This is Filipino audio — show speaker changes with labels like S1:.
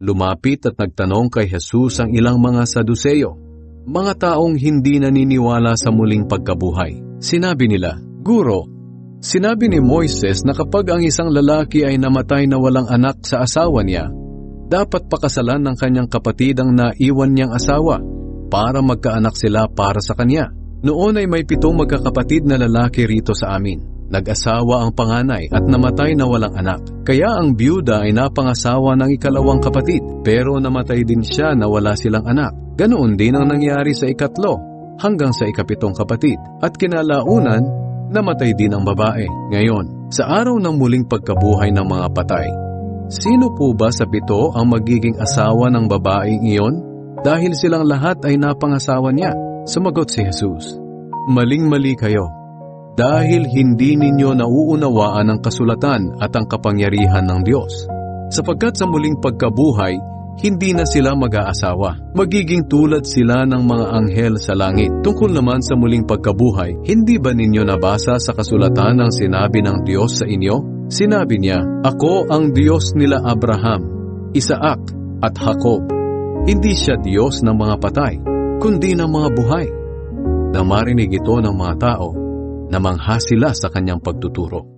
S1: Lumapit at nagtanong kay Jesus ang ilang mga Saduseyo, mga taong hindi naniniwala sa muling pagkabuhay. Sinabi nila, "Guro, sinabi ni Moises na kapag ang isang lalaki ay namatay na walang anak sa asawa niya, dapat pakasalan ng kanyang kapatid ang naiwan niyang asawa para magkaanak sila para sa kanya. Noon ay may 7 magkakapatid na lalaki rito sa amin. Nag-asawa ang panganay at namatay na walang anak. Kaya ang byuda ay napangasawa ng ikalawang kapatid, pero namatay din siya na wala silang anak. Ganoon din ang nangyari sa ikatlo hanggang sa ika-7 kapatid, at kinalaunan, namatay din ang babae. Ngayon, sa araw ng muling pagkabuhay ng mga patay, sino po ba sa 7 ang magiging asawa ng babaeng iyon? Dahil silang lahat ay napangasawa niya." Sumagot si Jesus, "Maling-mali kayo. Dahil hindi ninyo nauunawaan ang kasulatan at ang kapangyarihan ng Diyos. Sapagkat sa muling pagkabuhay, hindi na sila mag-aasawa. Magiging tulad sila ng mga anghel sa langit. Tungkol naman sa muling pagkabuhay, hindi ba ninyo nabasa sa kasulatan ang sinabi ng Diyos sa inyo? Sinabi niya, 'Ako ang Diyos nila Abraham, Isaac at Jacob.' Hindi siya Diyos ng mga patay, kundi ng mga buhay." Nang marinig ito ng mga tao, namangha sila sa kanyang pagtuturo.